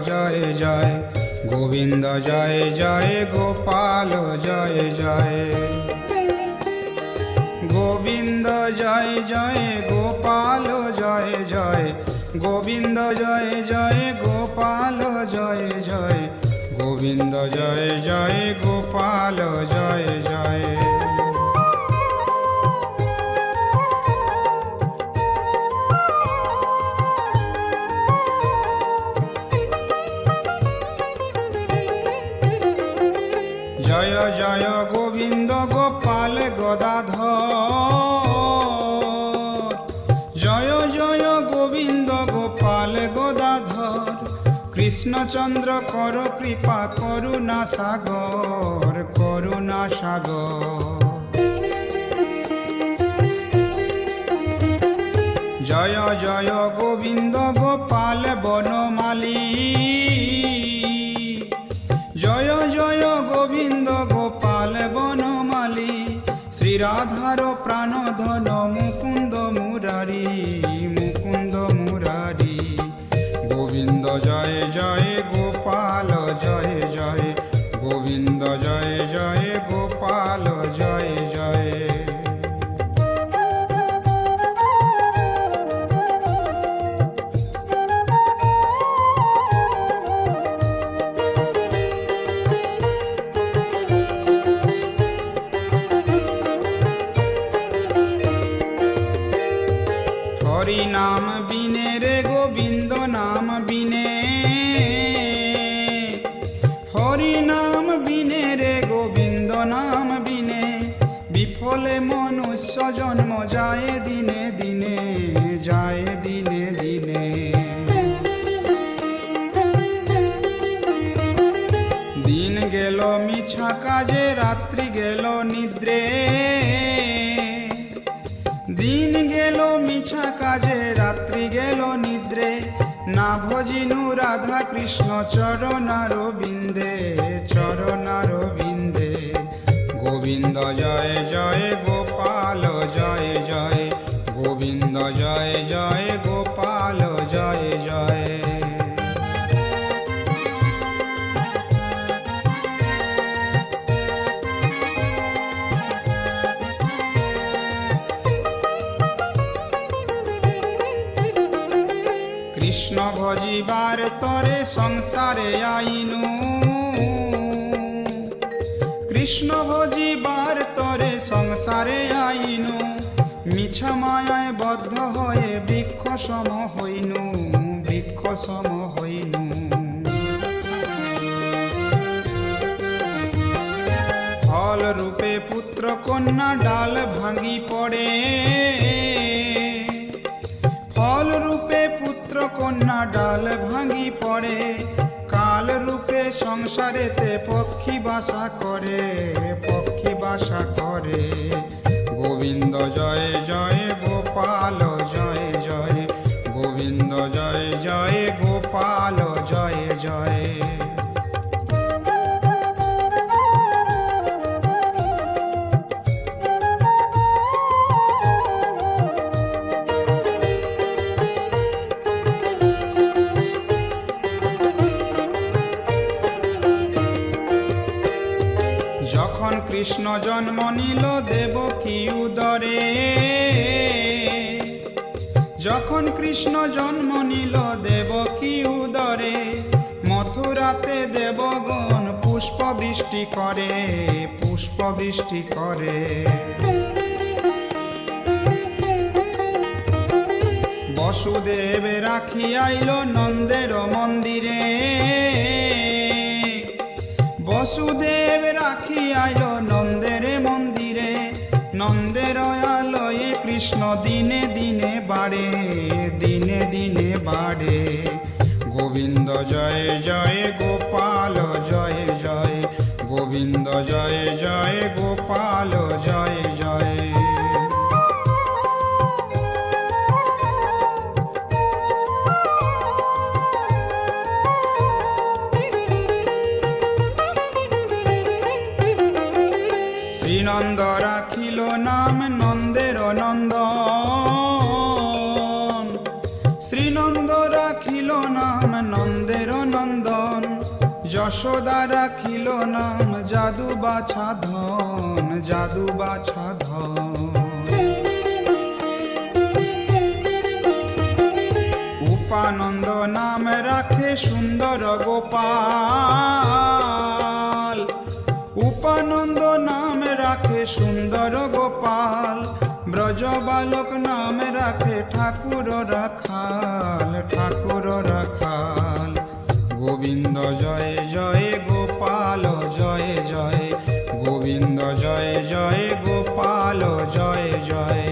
জয় জয় গোবিন্দ জয় জয় গোপাল জয় জয় গোবিন্দ জয় জয় গোপাল জয় জয় গোবিন্দ জয় জয় গোপাল জয় জয় গোবিন্দ জয় জয় গোপাল জয় জয় জয় জয় গোবিন্দ গোপাল গদাধর জয় জয় গোবিন্দ গোপাল গদাধর কৃষ্ণচন্দ্র কর কৃপা করুণা সাগর করুণা সাগর জয় জয় গোবিন্দ গোপাল বনমালী জয় জয় গোবিন্দ গোপাল বনমালী শ্রীরাধার প্রাণধন মুকুন্দ মুরারি মুকুন্দ মুরারি গোবিন্দ জয় জয় গোপাল জয় জয় গোবিন্দ জয় জয় গোপাল জয় জয় হরি নাম বিনে রে গোবিন্দ নাম বিনে হরি নাম বিনে রে গোবিন্দ নাম বিনে বিফলে মনুষ্য জন্ম যায় দিনে দিনে যায় দিনে দিনে দিন গেল মিছা কাজে রাত্রি গেল নিদ্রে দিন গেল মিছা কাজে রাত্রি গেল নিদ্রে না ভজিনু রাধা কৃষ্ণ চরণার বিন্দে চরণার বিন্দে গোবিন্দ জয় জয় গোপাল জয় জয় গোবিন্দ জয় জয় গোপাল জয় জয় কৃষ্ণ ভজিবার তরে সংসারে আইনু কৃষ্ণ ভজিবার তরে সংসারে আইনু মিছা মায়ায় বদ্ধ হয়ে বৃক্ষ সম হইনু বৃক্ষ সম হইনু ফল রূপে পুত্র কন্যা ডাল ভাঙি পড়ে ফল রূপে পুত্র কন্যা ডাল ভাঙি পড়ে কাল রূপে সংসারেতে পক্ষী বাসা করে পক্ষী বাসা করে গোবিন্দ জয় জয় গোপাল জয় জয় গোবিন্দ জয় জয় গোপাল জয় জয় যখন কৃষ্ণ জন্ম নিল দেবকী উদরে যখন কৃষ্ণ জন্ম নিল দেবকী উদরে মথুরাতে দেবগণ পুষ্প বৃষ্টি করে পুষ্প বৃষ্টি করে বসুদেব রাখি আইল নন্দের মন্দিরে বসুদেব রাখি আইল নন্দের মন্দিরে নন্দের আলয়ে কৃষ্ণ দিনে দিনে বাড়ে দিনে দিনে বাড়ে গোবিন্দ জয় জয় গোপাল জয় জয় গোবিন্দ জয় জয় গোপাল জয় জয় শ্রীনন্দ রাখিল নাম নন্দের নন্দন শ্রীনন্দ রাখিল নাম নন্দের নন্দন যশোদা রাখিল নাম যাদু বাছা ধন, যাদু বাছা ধন। উপানন্দ নাম রাখে সুন্দর গোপাল, উপানন্দ নাম রাখে সুন্দর গোপাল। ব্রজ বালক নাম রাখে ঠাকুর রাখাল, ঠাকুর রাখাল। গোবিন্দ জয় জয় গোপাল জয় জয়, গোবিন্দ জয় জয় গোপাল জয় জয়।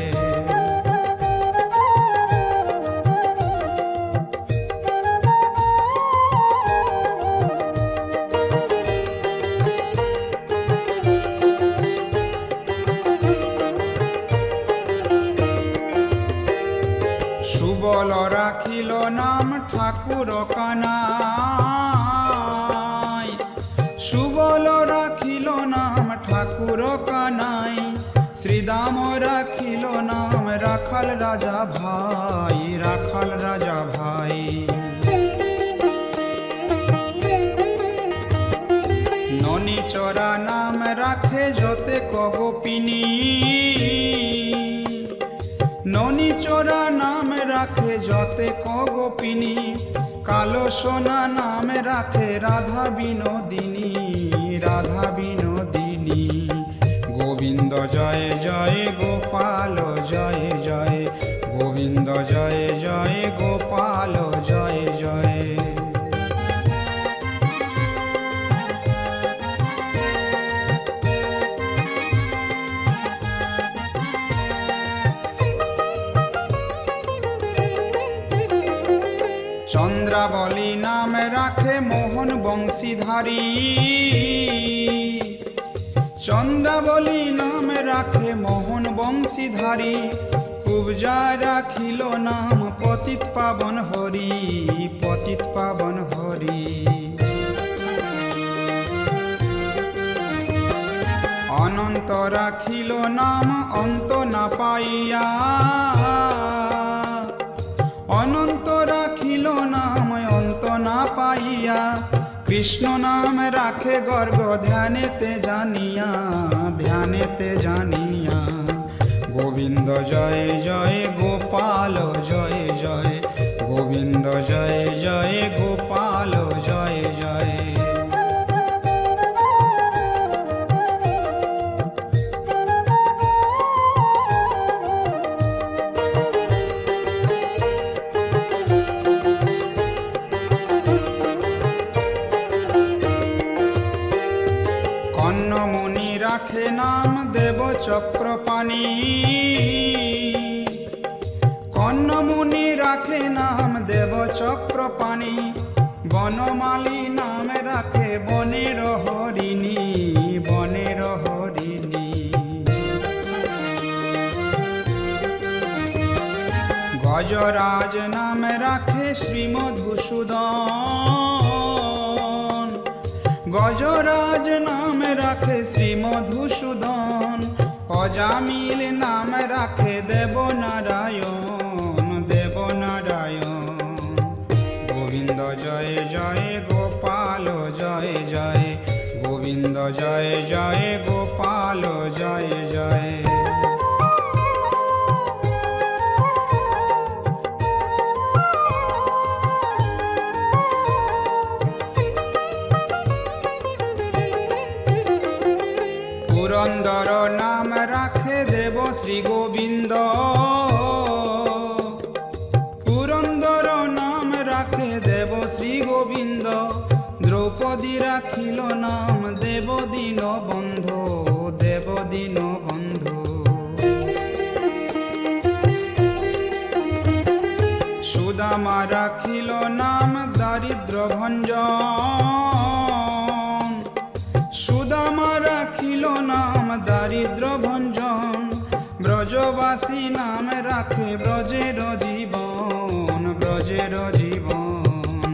সুবল রাখিল নাম ঠাকুর কানাই, সুবল রাখিল নাম ঠাকুর কানাই। শ্রীদাম রাখিল নাম রাখাল রাজা ভাই, রাখাল রাজা ভাই। ননীচরা নাম রাখে যতে গোপিনী, ননীচরা নাম রাখে যতে গোপিনী। কালো সোনা নাম রাখে রাধা বিনোদিনী, রাধা বিনোদিনী। গোবিন্দ জয় জয় গোপাল জয় জয়, গোবিন্দ জয় জয় গোপাল জয় জয়। চন্দ্রাবলী নাম রাখে মোহন বংশীধারী, চন্দ্রাবলী নাম রাখে মোহন বংশীধারী। কুবজা রাখিল নাম পতিত পাবন হরি, পতিত পাবন হরি। অনন্ত রাখিল নাম অন্ত না পাইয়া, অনন্ত রাখিল নাম অন্ত না পাইয়া। কৃষ্ণ নাম রাখে গর্গ ধ্যানেতে জানিয়া, ধ্যানেতে জানিয়া। গোবিন্দ জয় জয় গোপাল জয় জয়, গোবিন্দ জয় জয় গোপাল জয় জয়। কর্ণমুনি রাখে নাম দেব চক্রপাণি, কর্ণমুনি রাখে নাম দেব চক্রপাণি। বনমালী নাম রাখে বনের হরিণী, বনের হরিণী। গজরাজ নাম রাখে শ্রীমধুসূদন, গজরাজ নাম রাখে শ্রীমধুসূদন। অজামিল নাম রাখে দেবনারায়ণ, দেবনারায়ণ। গোবিন্দ জয় জয় গোপাল জয় জয়, গোবিন্দ জয় জয় গোপাল জয় জয়। পুরন্দর নাম রাখে দেব শ্রী গোবিন্দ, পুরন্দর নাম রাখে দেব শ্রী গোবিন্দ। দ্রৌপদী রাখিল নাম দেব দীন বন্ধু, দেব দীন বন্ধু। সুদামা রাখিল নাম দারিদ্র ভঞ্জন, সুদামা রাখিল নাম দারিদ্র ভঞ্জন। ব্রজবাসী নাম রাখে ব্রজের জীবন, ব্রজের জীবন।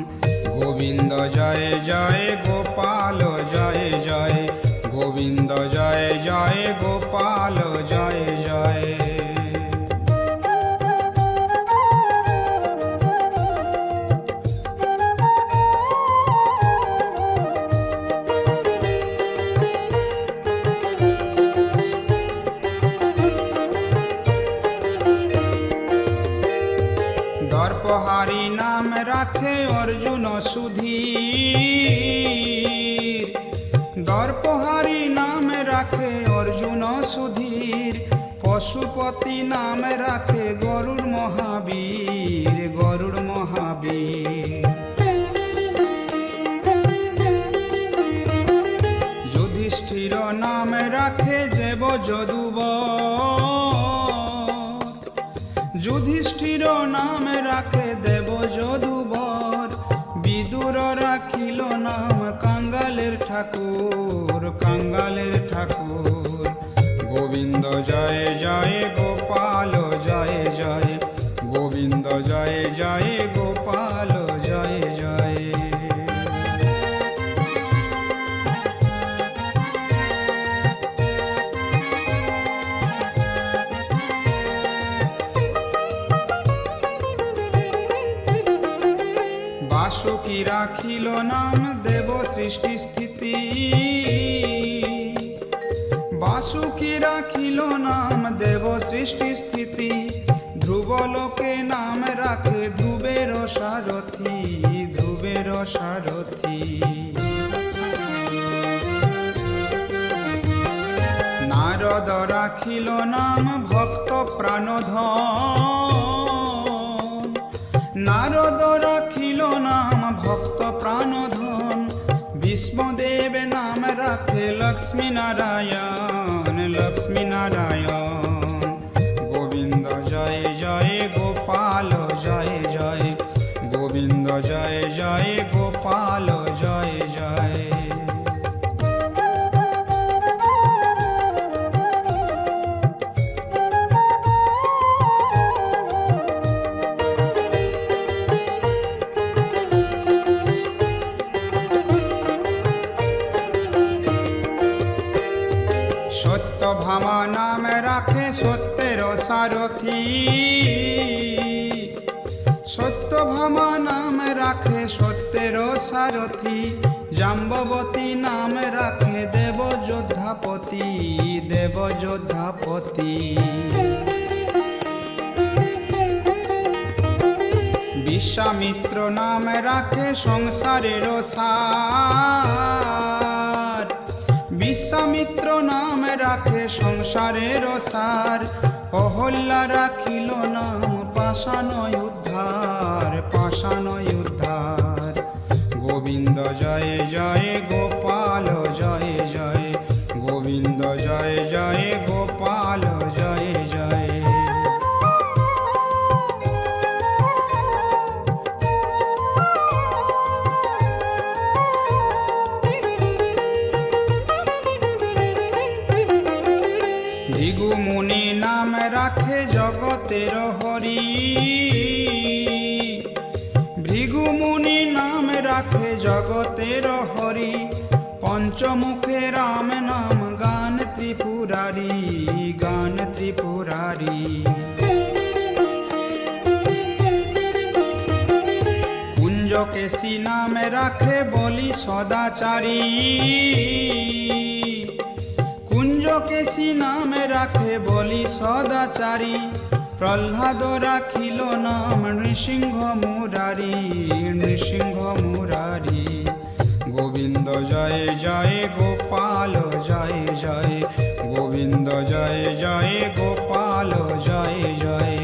গোবিন্দ জয় জয় গোপাল জয় জয়, গোবিন্দ জয় জয় গোপাল জয় জয়। রাখে অর্জুন সুধীর, দর্পহারি নাম রাখে অর্জুন সুধীর, পশুপতি নাম রাখে গরুড় মহাবীর, গরুড় মহাবীর। যুধিষ্ঠির নাম রাখে দেব যদুবর, যুধিষ্ঠির নাম রাখে দেব যদুবর, বিদুর রাখিল নাম কাঙ্গালের ঠাকুর, কাঙ্গালের ঠাকুর। গোবিন্দ জয় জয় গোপাল জয় জয়, গোবিন্দ জয় জয় গোপাল জয় জয়। বাসুকি রাখিল নাম দেব সৃষ্টি স্থিতি, বাসুকি রাখিল নাম দেব সৃষ্টি স্থিতি, ধ্রুবলোকে নাম রাখে ধ্রুবের সারথি, ধ্রুবের সারথি। নারদ রাখিল নাম ভক্ত প্রাণধন, নারদ রাখিল নাম ভক্ত প্রাণধন, বিষ্ণুদেব নাম রাখে লক্ষ্মী নারায়ণ, লক্ষ্মী নারায়ণ। গোবিন্দ জয় জয় গোপাল জয় জয়, গোবিন্দ জয় জয় গোপাল জয় জয়। সত্যভামা নাম রাখে সত্যের সারথি, সত্যভামা নাম রাখে সত্যের সারথি, জাম্ববতী নাম রাখে দেব যোদ্ধাপতি, দেব যোদ্ধাপতি। বিশ্বামিত্র নাম রাখে সংসারের সার, বিশ্বামিত্র নাম রাখে সংসারের সার, অহল্যা রাখিল নাম পাষাণ উদ্ধার, পাষাণ উদ্ধার। গোবিন্দ জয় জয় গোপাল জয় জয়, গোবিন্দ জয় জয় গোপাল জয় জয়। ভৃগু মুনি নাম রাখে জগতের হরি, ভৃগু মুনি নাম রাখে জগতের হরি, পঞ্চমুখে রাম নাম গান ত্রিপুরারি, গান ত্রিপুরারি। কুঞ্জকেশী নাম রাখে বলি সদাচারী, কুঞ্জকেশী নাম রাখে বলি সদাচারী, প্রহ্লাদ রাখিল নাম নৃসিংহ মুরারি, নৃসিংহ মুরারি। গোবিন্দ জয় জয় গোপাল জয় জয়, গোবিন্দ জয় জয় গোপাল জয় জয়।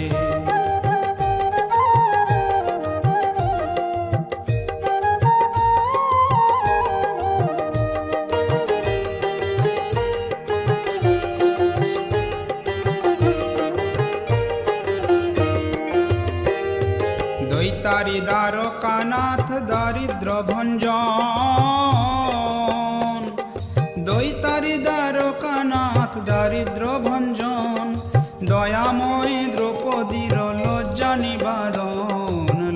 দৈতারি দ্বারকানাথ দারিদ্র ভঞ্জন, দৈতারি দ্বারকানাথ দারিদ্র ভঞ্জন, দয়াময় দ্রৌপদীর লজ্জা নিবারণ,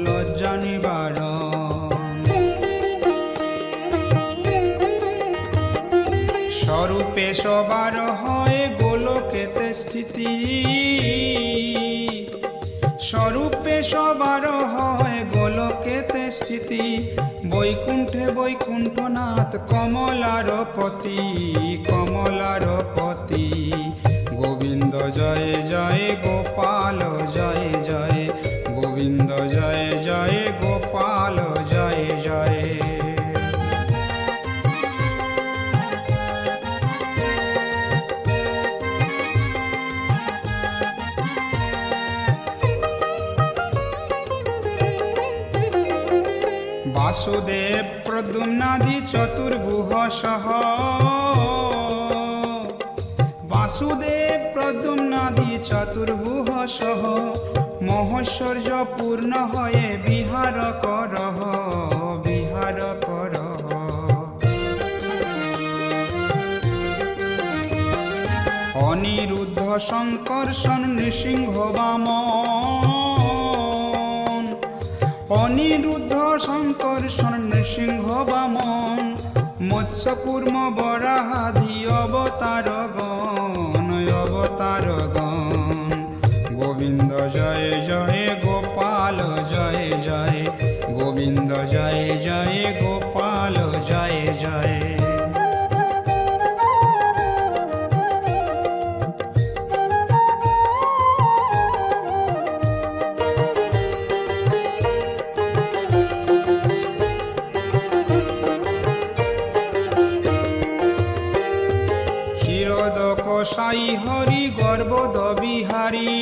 লজ্জা নিবারণ। স্বরূপে সবার হয় গোলকেতে স্থিতি, স্বরূপে সবার হয় গোলকেতে স্থিতি, বৈকুণ্ঠে বৈকুণ্ঠনাথ কমলার পতি, কমলার পতি। গোবিন্দ জয় জয় গোপাল জয় জয়, গোবিন্দ জয় জয় গোপাল প্রদ্যুম্নাদি চতুর্ভুহ সহ বাসুদেব প্রদ্যুম্নাদি চতুর্ভুহ সহ মহৈশ্বর্য পূর্ণ হয়ে বিহার করহ বিহার করহ। অনিরুদ্ধ সংকর্ষণ নৃসিংহ বামন অনিরুদ্ধ সংকর্ষণ নৃসিংহ বামন মৎস্যকূর্ম বরাহাদি অবতারগণ অবতারগণ। গোবিন্দ জয় জয় গোপাল জয় জয় গোবিন্দ জয় জয় গোপাল জয় জয়। সাই হরি গর্বদ বিহারী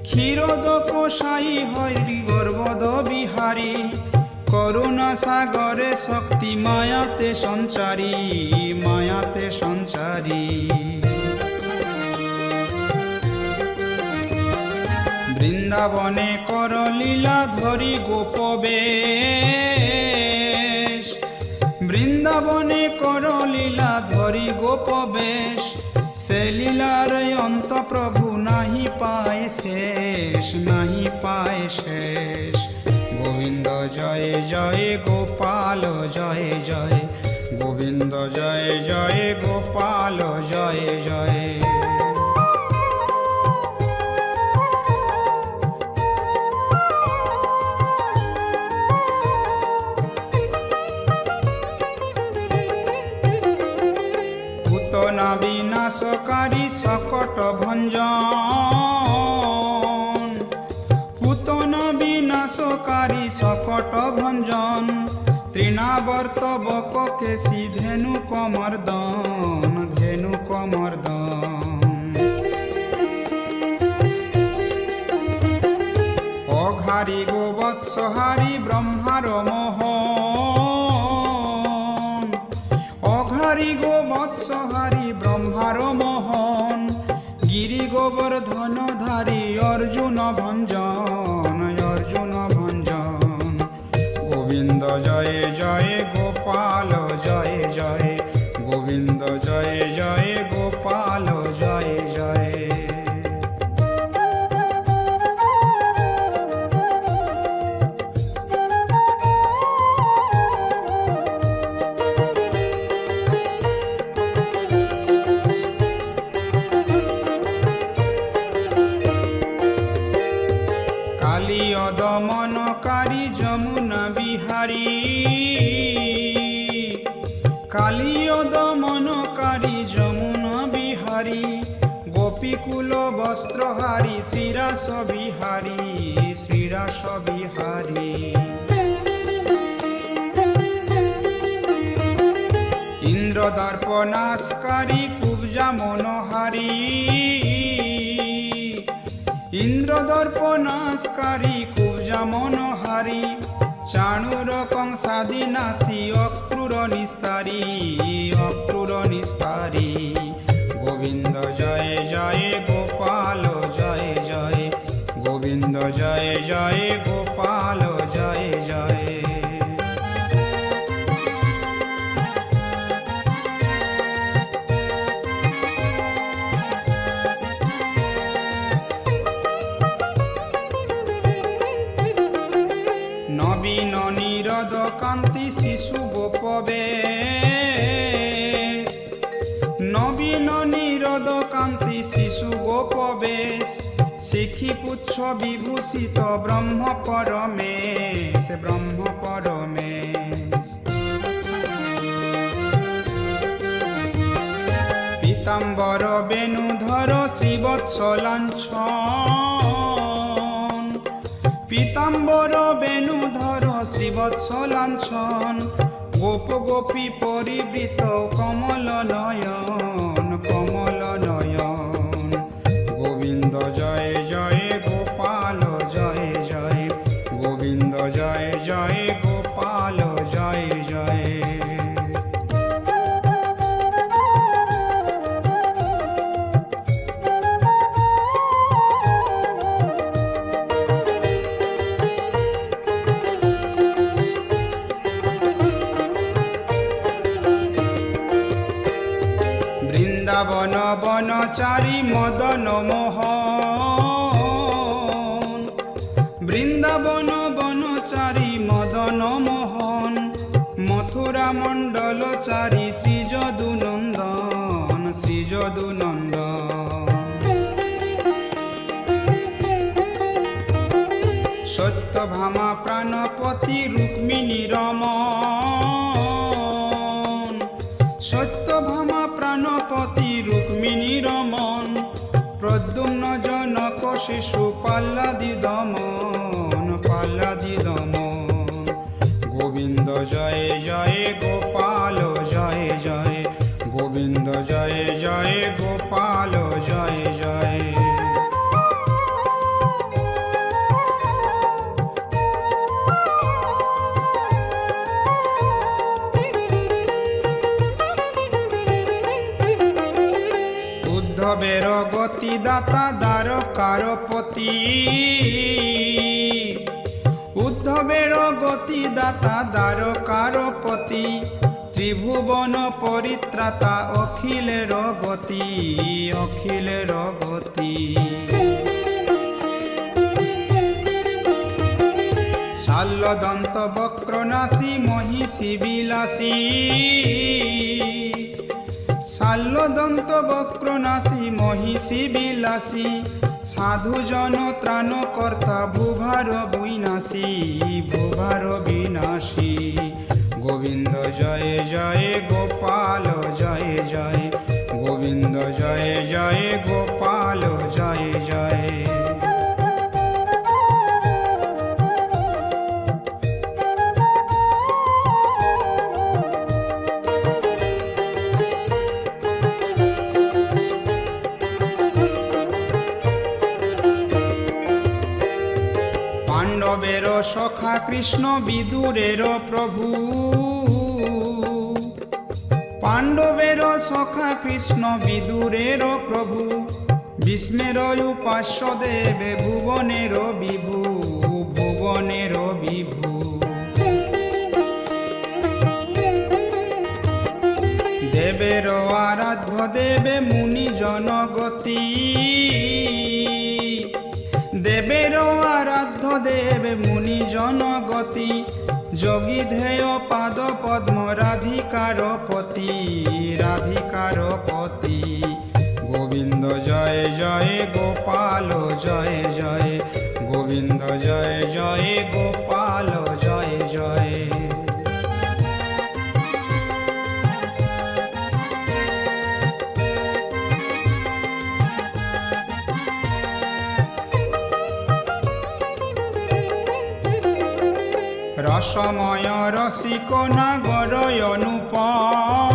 ক্ষীরদ কোষাই হরি গর্বদ বিহারী করুণা সাগরে শক্তি মায়াতে সঞ্চারী মায়াতে সঞ্চারী। বৃন্দাবনে কর লীলা ধরি গোপবেশ বৃন্দাবনে কর লীলা ধরি গোপবেশ সে লীলার অন্ত প্রভু নাহি পায় শেষ নাহি পায় শেষ। গোবিন্দ জয় জয় গোপাল জয় জয় গোবিন্দ জয় জয় গোপাল জয় জয়। পুতনা বিনাশকারী সকট ভঞ্জন পুতনা বিনাশকারী সকট ভঞ্জন তৃণাবর্ত বক কেশী ধেনু কমর্দন ধেনু কমর্দন। অঘারি গোবৎসহারি ব্রহ্মার মোহন অঘারি গোবৎসহারি ব্রহ্মার মোহন গিরি গোবর্ধনধারী অর্জুন ভঞ্জন অর্জুন ভঞ্জন। গোবিন্দ জয় জয় গোপাল জয় জয় গোবিন্দ জয় জয় গোপাল জয় জয়। দমনকারী যমুনা বিহারী কালীয় দমনকারী যমুনা বিহারী গোপীকুল বস্ত্রহারী শ্রীরাস বিহারী শ্রীরাস বিহারী। ইন্দ্রদর্পনাশকারী কুব্জা মনোহারী ইন্দ্রদর্পনাশকারী কুব্জা মনোহারী চাণুর কংসাদিনাশী অক্রূর নিস্তারী অক্রূর নিস্তারী। গোবিন্দ জয় জয় গোপাল জয় জয় গোবিন্দ জয় জয় গোপাল জয় জয়। নবীন নীরদ কান্তি শিশু গোপবেশ নবীন নীরদ কান্তি শিশু গোপবেশ শিখি পুচ্ছ বিভূষিত ব্রহ্ম পরমেশ ব্রহ্ম পরমেশ। পীতাম্বর বেণুধর শ্রীবৎস লাঞ্ছন পীতাম্বর বেণুধর শ্রীবৎস লাঞ্ছন গোপ গোপী পরিবৃত কমল নয়ন কমল নয়ন। গোবিন্দ জয় জয় গোপাল জয় জয় গোবিন্দ জয় জয় গোপাল বৃন্দাবন বনচারী মদন মোহন, বৃন্দাবন বনচারী মদন মোহন, মথুরা মণ্ডলচারী শ্রী যদুনন্দন, শ্রী যদুনন্দন। সত্যভামা প্রাণপতি রুক্মিণী রমণ, সত্যভামা প্রাণপতি রুক্মিণী রমণ, প্রদ্যুম্ন জনক শিশু পাল্লাদি দমন, পাল্লাদি দমন। গোবিন্দ জয় জয় গোপাল জয় জয়, গোবিন্দ জয় জয় গোপাল জয় জয়। উদ্ধবের গতি দাতা দ্বারকারপতি, উদ্ধবের গতি দাতা দ্বারকারপতি, ত্রিভুবন পরিত্রাতা অখিলের গতি, অখিলের গতি। শাল্যদন্ত বক্রনাশী মহিষী বিলাসী, শাল্যদন্ত বক্রনাশী মহিষী বিলাসী, সাধুজন ত্রাণকর্তা ভূভার বিনাশী, ভূভার বিনাশী। গোবিন্দ জয় জয় গোপাল জয় জয়, গোবিন্দ জয় জয় গোপাল জয় জয়। পাণ্ডবের সখা কৃষ্ণ বিদুরের প্রভু, পাণ্ডবের সখা কৃষ্ণ বিদুরের প্রভু, ভীষ্মের উপাস্য দেবে ভুবনের বিভু, ভুবনের বিভু। দেবের আরাধ্য দেবে মুনি জনগতি, দেবের আরাধ্য দেবে মুনি জনগতি, যোগী ধেয় পাদ পদ্ম রাধিকার পতি, রাধিকার পতি। গোবিন্দ জয় জয় গোপাল জয় জয়, গোবিন্দ জয় জয় গোপাল জয় জয়। রসময় রসিক নাগর অনুপম,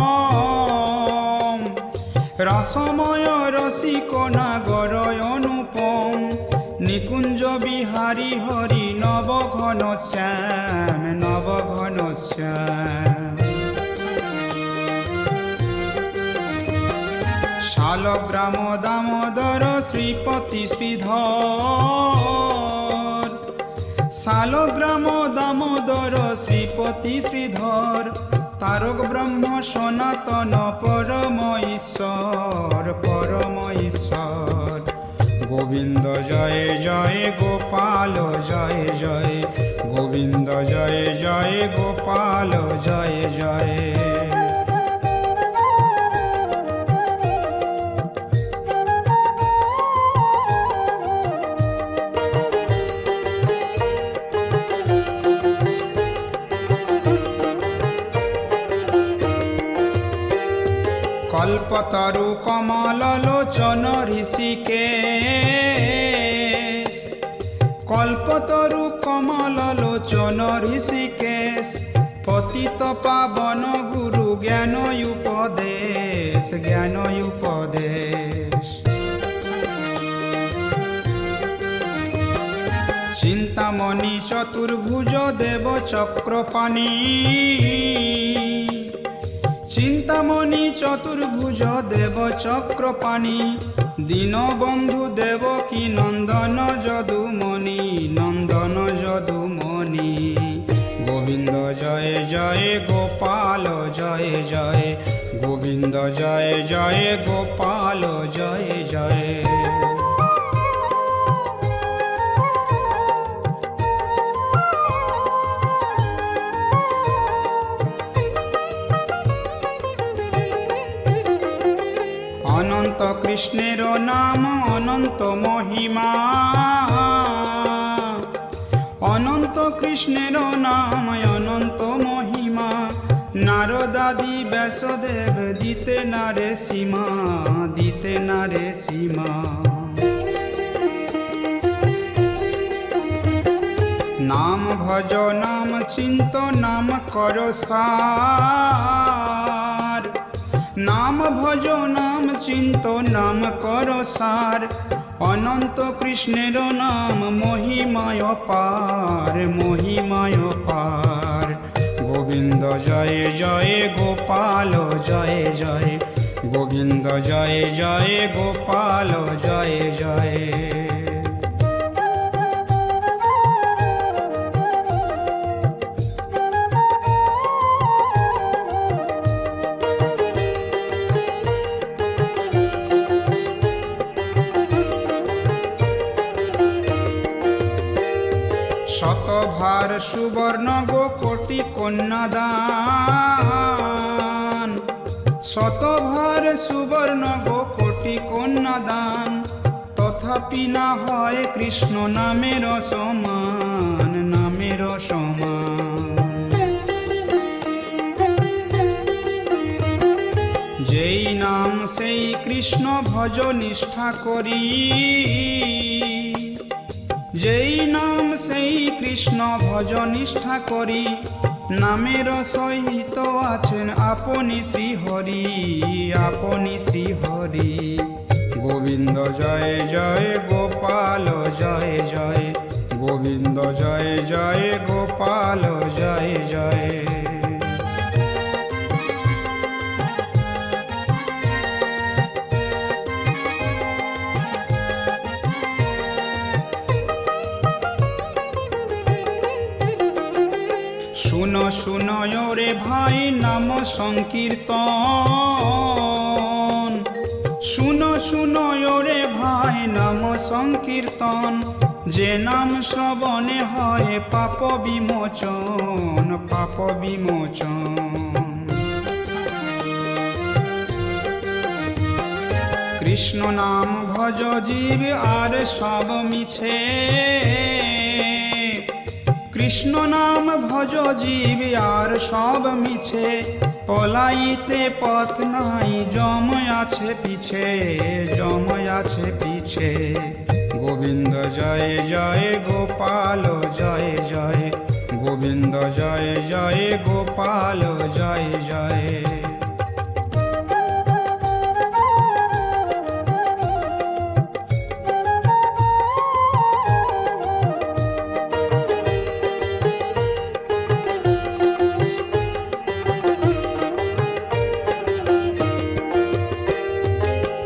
রসময় রসিক নাগর অনুপম, নিকুঞ্জ বিহারী হরি নবঘন শ্যাম, নবঘন শ্যাম। শালগ্রাম দামোদর শ্রীপতি শ্রীধর, শালগ্রাম দামোদর শ্রীপতি শ্রীধর, তারক ব্রহ্ম সনাতন পরম ঈশ্বর, পরম ঈশ্বর। গোবিন্দ জয় জয় গোপাল জয় জয়, গোবিন্দ জয় জয় গোপাল জয় জয়। কল্পতরু কমল লোচন ঋষিকেশ, কল্পতরু কমল লোচন ঋষিকেশ, পতিত পাবন গুরু জ্ঞান উপদেশ, জ্ঞান উপদেশ। চিন্তামণি চতুর্ভুজ দেব চক্রপাণি, চিন্তামণি চতুর্ভুজ দেব চক্রপাণি, দীনবন্ধু দেবকী নন্দন যদুমণি, নন্দন যদুমণি। গোবিন্দ জয় জয় গোপাল জয় জয়, গোবিন্দ জয় জয় গোপাল জয় জয়। অনন্ত কৃষ্ণের নাম অনন্ত মহিমা, অনন্ত কৃষ্ণের নাম অনন্ত মহিমা। নারদাদি ব্যাসদেব দিতে নারে সীমা, দিতে নারে সীমা। নাম ভজ নাম চিন্ত নাম কর সার, নাম ভজ নাম চিন্ত নাম কর সার। অনন্ত কৃষ্ণের নাম মহিমায় পার, মহিমায় পার। গোবিন্দ জয় জয় গোপাল জয় জয়, গোবিন্দ জয় জয় গোপাল জয় জয়। শতভার সুবর্ণ গো কোটি কন্যাদান, শতভার সুবর্ণ গো কোটি কন্যাদান। তথাপি না হয় কৃষ্ণ নামের সমান, নামের সমান। যেই নাম সেই কৃষ্ণ ভজ নিষ্ঠা করি, যেই নাম সেই কৃষ্ণ ভজ নিষ্ঠা করি। নামের সহিত আছেন আপনি শ্রীহরি, আপনি শ্রীহরি। গোবিন্দ জয় জয় গোপাল জয় জয়, গোবিন্দ জয় জয় গোপাল জয় জয়। শুনো শুনো রে ভাই নাম সংকীর্তন, শুনো শুনো রে ভাই নাম সংকীর্তন। যে নাম শ্রবণে হয় পাপ বিমোচন, পাপ বিমোচন। কৃষ্ণ নাম ভজ জীব আর সব মিছে, কৃষ্ণ নাম ভজ জীব আর সব মিছে। পলাইতে পথ নাই যম আছে পিছে, যম আছে পিছে। গোবিন্দ জয় জয় গোপাল জয় জয়, গোবিন্দ জয় জয় গোপাল জয় জয়।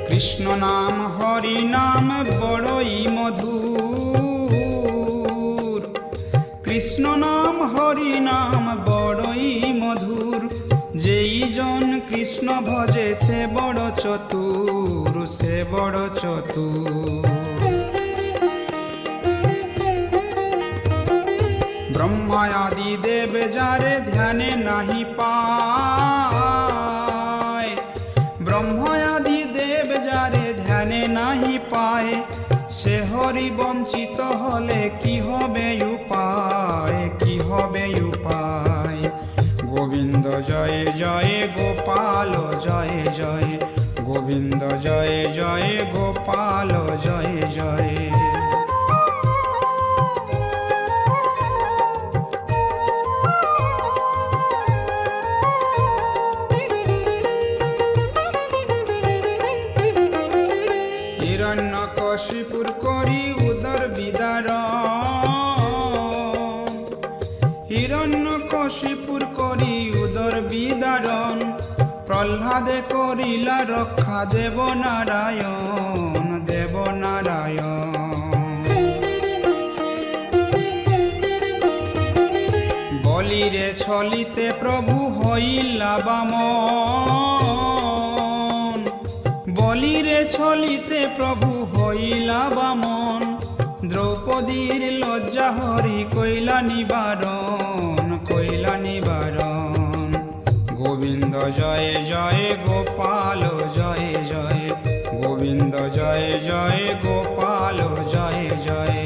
কৃষ্ণ নাম হরি নাম বড়ই মধুর, কৃষ্ণ নাম হরি নাম বড়ই মধুর। যেই জন কৃষ্ণ ভজে সে বড় চতুর, সে বড় চতুর। ব্রহ্মা আদি দেব যারে ধ্যানে নাহি পায়, ব্রহ্মা আদি দেব যারে ধ্যানে নাহি পায়। সে হরি বঞ্চিত হলে কি হবে উপায়, কি হবে উপায়। গোবিন্দ জয় জয় গোপাল জয় জয়, গোবিন্দ জয় জয় গোপাল জয় জয়। হিরণ্যকশিপুর করি উদর বিদারণ, হিরণ্যকশিপুর করি উদর বিদারণ। প্রহ্লাদে করিলা রক্ষা দেব নারায়ণ, দেব নারায়ণ। বলিরে ছলিতে প্রভু হইলা বামন, স্থলিতে প্রভু হইলা বামন, দ্রৌপদীর লজ্জা হরি কইলা নিবারণ, কইলা নিবারণ। গোবিন্দ জয় জয় গোপাল জয় জয়, গোবিন্দ জয় জয় গোপাল জয় জয়।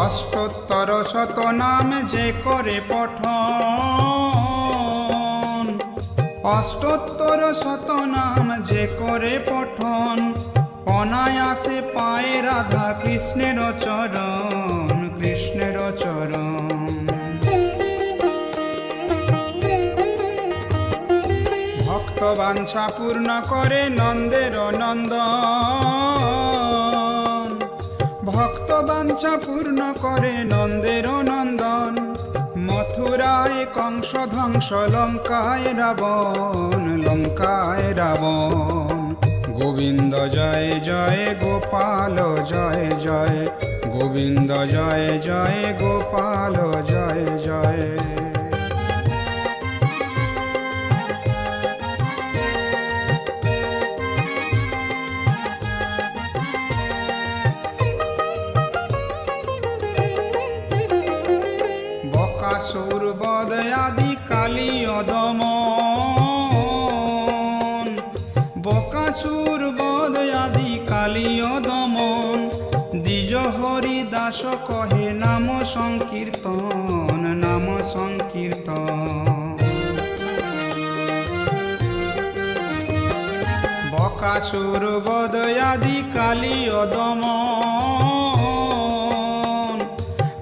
অষ্টোত্তর শত নাম যে করে পঠন, অষ্টোত্তর শত নাম যে করে পঠন, অনায়াসে পায় রাধা কৃষ্ণের চরণ, কৃষ্ণের চরণ। ভক্ত বাঞ্ছা পূর্ণ করে নন্দের নন্দন, ভক্ত বাঞ্ছা পূর্ণ করে নন্দের নন্দন। মথুরায় কংস ধ্বংস, লঙ্কায় রাবণ, লঙ্কায় রাবণ। গোবিন্দ জয় জয় গোপাল জয় জয়, গোবিন্দ জয় জয় গোপাল জয় জয়। বকাসুর বধ আদি কালীয় দমন, বকাসুর বধ আদি কালীয় দমন। দ্বিজ হরি দাস কহে নাম সংকীর্তন, নাম সংকীর্তন। বকাসুর বধ আদি কালীয় দমন,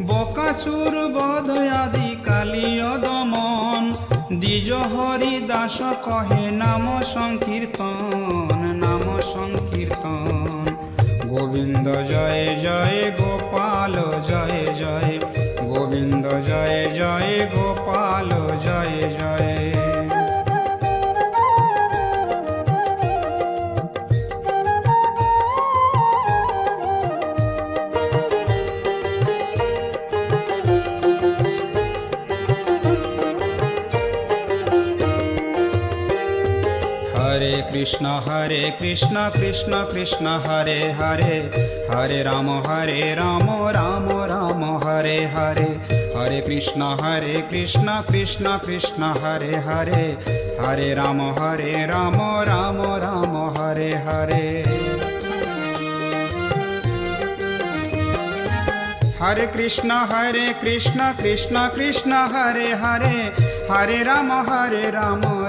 বকাসুর বধ আদি কালীয় দমন। দ্বিজ হরি দাস কহে নাম সংকীর্তন, নাম সংকীর্তন। গোবিন্দ জয় জয় গোপাল জয় জয়, গোবিন্দ জয় জয় গোপাল জয় জয়। हरे कृष्ण कृष्ण कृष्ण हरे हरे, हरे राम राम राम हरे हरे। हरे कृष्ण कृष्ण कृष्ण हरे हरे, हरे राम राम राम हरे हरे। हरे कृष्ण कृष्ण कृष्ण हरे हरे, हरे राम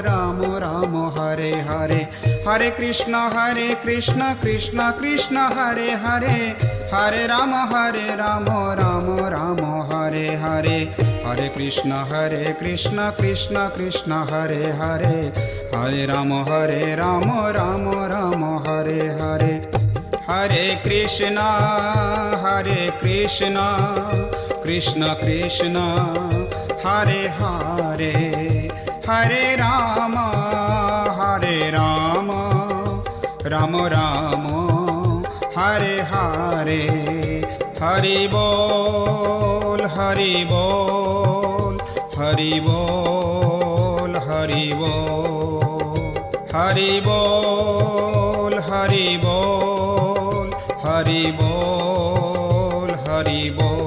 राम राम हरे हरे। हरे कृष्ण कृष्ण कृष्ण हरे हरे, हरे राम राम राम हरे हरे। हरे कृष्ण कृष्ण कृष्ण हरे हरे, हरे राम राम राम हरे हरे। हरे कृष्ण कृष्ण कृष्ण हरे हरे, हरे राम राम राम हरे हरे। हरि बोल हरि बोल हरि बोल हरि बोल, हरि बोल हरि बोल हरि बोल हरि बोल।